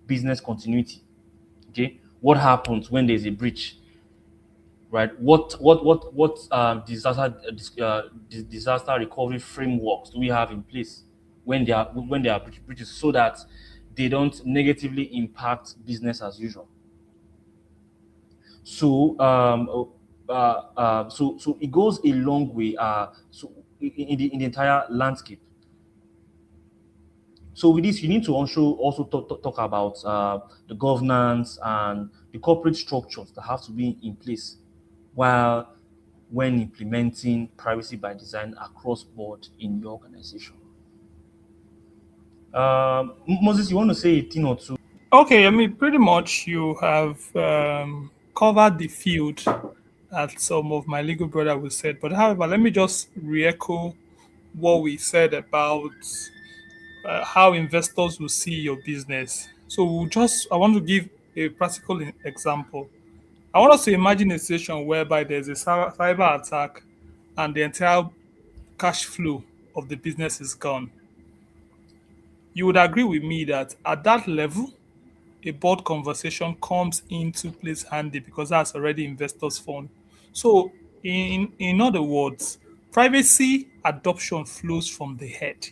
business continuity. Okay, what happens when there's a breach, right? What disaster recovery frameworks do we have in place when there are breaches, so that they don't negatively impact business as usual? So so it goes a long way. So in the entire landscape, So with this, you need to also talk about the governance and the corporate structures that have to be in place while when implementing privacy by design across board in your organization. Moses, you want to say a thing or two? Okay, I mean, pretty much you have covered the field that some of my legal brother will said. But however, let me just re-echo what we said about how investors will see your business. So I want to give a practical example. I want us to imagine a situation whereby there's a cyber attack and the entire cash flow of the business is gone. You would agree with me that at that level, a board conversation comes into place handy because that's already investors' fund. So, in other words, privacy adoption flows from the head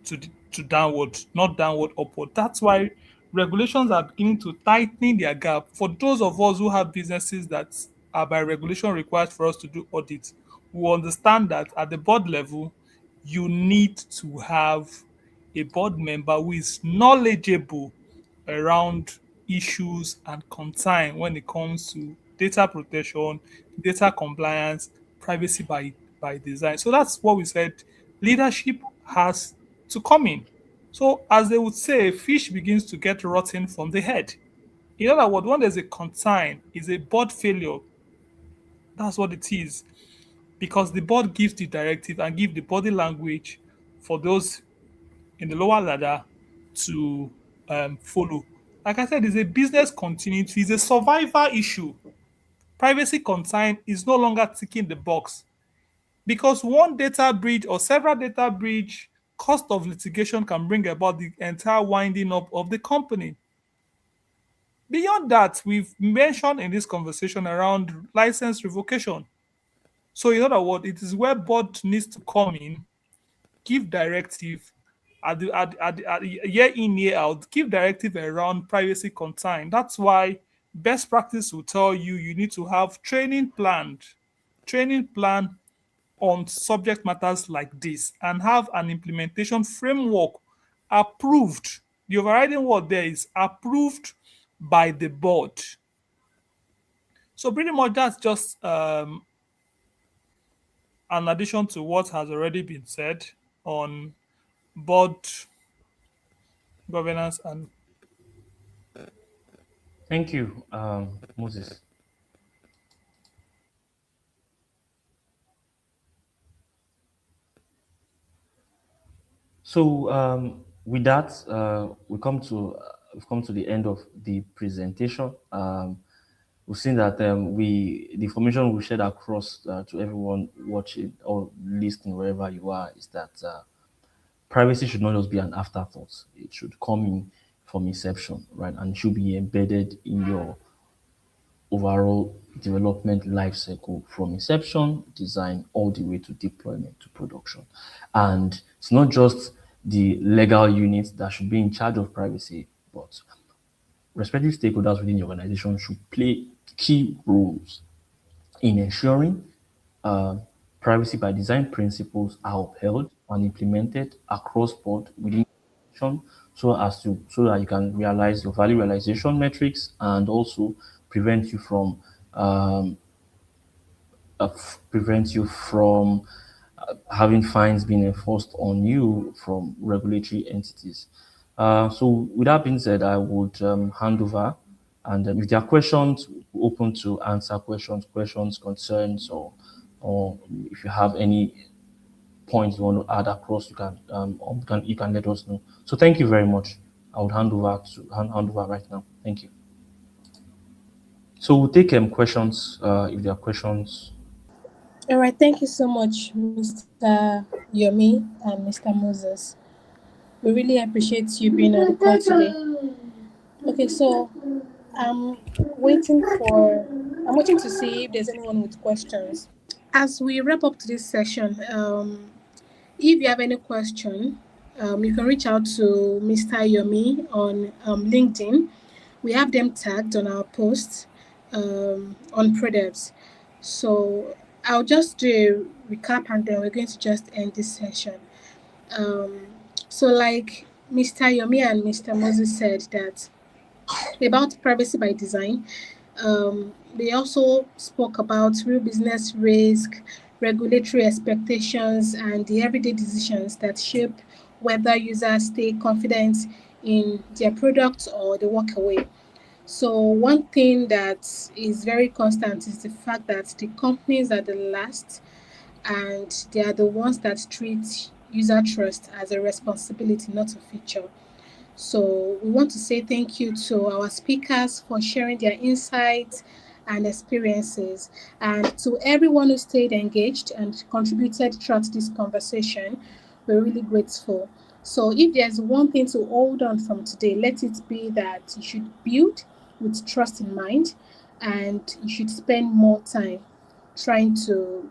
to downward, not downward upward. That's why regulations are beginning to tighten their gap. For those of us who have businesses that are by regulation required for us to do audits, we understand that at the board level, you need to have a board member who is knowledgeable around issues and concern when it comes to data protection, data compliance, privacy by design. So that's what we said. Leadership has to come in. So, as they would say, fish begins to get rotten from the head. In other words, when there's a concern, is a board failure. That's what it is. Because the board gives the directive and give the body language for those in the lower ladder to follow. Like I said, it's a business continuity, it's a survival issue. Privacy concern is no longer ticking the box because one data breach or several data breach cost of litigation can bring about the entire winding up of the company. Beyond that, we've mentioned in this conversation around license revocation. So, in other words, it is where board needs to come in, give directive year in, year out, give directive around privacy concern. That's why best practice will tell you you need to have training plan on subject matters like this and have an implementation framework approved. The overriding word there is approved by the board. So pretty much that's just an addition to what has already been said on board governance and Thank you, Moses. So with that, we've come to the end of the presentation. We've seen that the information we shared across to everyone watching or listening wherever you are is that privacy should not just be an afterthought. It should come in from inception, right, and should be embedded in your overall development life cycle from inception, design, all the way to deployment to production. And it's not just the legal units that should be in charge of privacy, but respective stakeholders within the organization should play key roles in ensuring privacy by design principles are upheld and implemented across board within the organization so that you can realize your value realization metrics and also prevent you from um, having fines being enforced on you from regulatory entities. So with that being said, I would hand over, and if there are questions, we're open to answer questions, concerns, or if you have any points you want to add across, you can let us know. So thank you very much. I would hand over right now. Thank you. So we'll take questions if there are questions. All right, thank you so much, Mr. Yomi and Mr. Moses. We really appreciate you being on the call today. Okay, so I'm waiting to see if there's anyone with questions. As we wrap up to this session, if you have any question, you can reach out to Mr. Yomi on LinkedIn. We have them tagged on our post on ProDevs. So I'll just do a recap and then we're going to just end this session. So like Mr. Yomi and Mr. Moses said that about privacy by design. They also spoke about real business risk, regulatory expectations, and the everyday decisions that shape whether users stay confident in their products or they walk away. So, one thing that is very constant is the fact that the companies are the last and they are the ones that treat user trust as a responsibility, not a feature. So we want to say thank you to our speakers for sharing their insights and experiences, and to everyone who stayed engaged and contributed throughout this conversation. We're really grateful. So if there's one thing to hold on from today, let it be that you should build with trust in mind, and you should spend more time trying to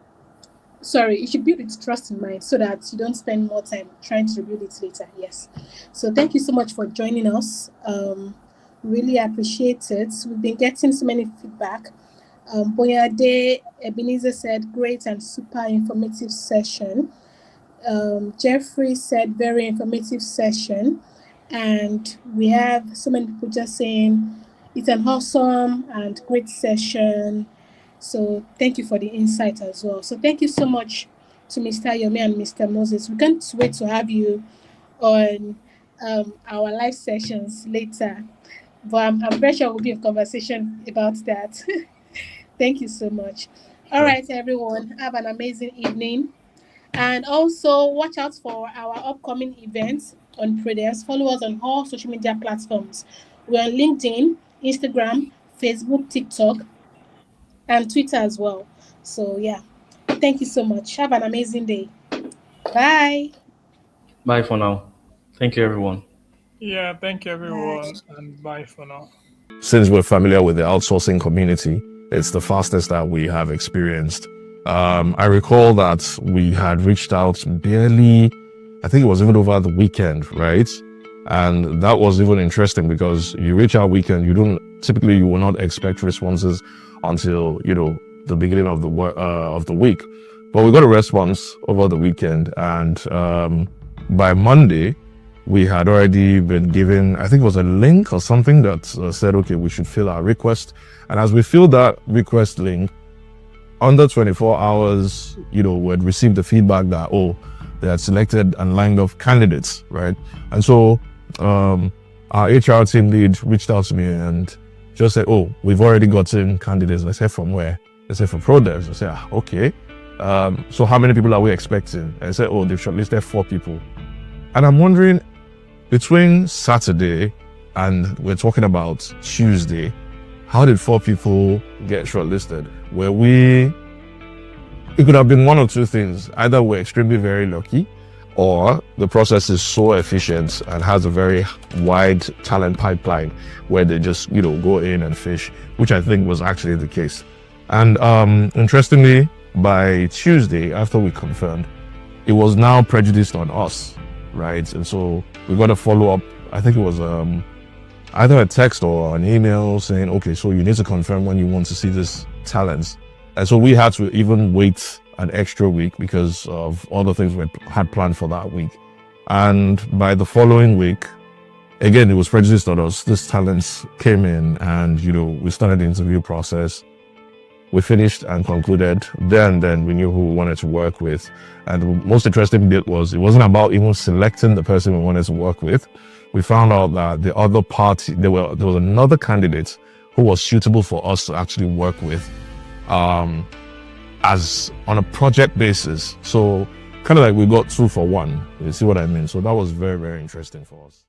you should build with trust in mind so that you don't spend more time trying to rebuild it later. Yes. So thank you so much for joining us. Really appreciate it. We've been getting so many feedback. Boyade Ebenezer said great and super informative session. Jeffrey said very informative session. And we have so many people just saying it's an awesome and great session. So thank you for the insight as well. So thank you so much to Mr. Yomi and Mr. Moses. We can't wait to have you on our live sessions later. But I'm very sure we'll be in conversation about that. Thank you so much. All right, everyone. Have an amazing evening. And also watch out for our upcoming events on Prudence. Follow us on all social media platforms. We're on LinkedIn, Instagram, Facebook, TikTok, and Twitter as well. So yeah, thank you so much. Have an amazing day. Bye. Bye for now. Thank you, everyone. Yeah, thank you, everyone, and bye for now. Since we're familiar with the outsourcing community, it's the fastest that we have experienced. I recall that we had reached out barely, I think it was even over the weekend, right? And that was even interesting because you reach out weekend, you will not expect responses until, the beginning of the week. But we got a response over the weekend, and by Monday, we had already been given, I think it was a link or something that said, okay, we should fill our request. And as we filled that request link, under 24 hours, we had received the feedback that, they had selected and lined up candidates, right? And so our HR team lead reached out to me and just said, we've already gotten candidates. I said, from where? They said, from ProDevs. I said, okay. So how many people are we expecting? And I said, they've shortlisted 4 people. And I'm wondering, between Saturday and we're talking about Tuesday, how did 4 people get shortlisted? It could have been one or two things. Either we're extremely very lucky, or the process is so efficient and has a very wide talent pipeline where they just, go in and fish, which I think was actually the case. And interestingly, by Tuesday, after we confirmed, it was now prejudiced on us, right? And so we got a follow-up. I think it was either a text or an email saying, okay, so you need to confirm when you want to see this talent. And so we had to even wait an extra week because of all the things we had planned for that week. And by the following week, again, it was prejudiced on us. This talent came in and, we started the interview process. We finished and concluded. Then we knew who we wanted to work with. And the most interesting bit was it wasn't about even selecting the person we wanted to work with. We found out that the other party, there was another candidate who was suitable for us to actually work with as on a project basis. So kind of like we got 2 for 1. You see what I mean? So that was very, very interesting for us.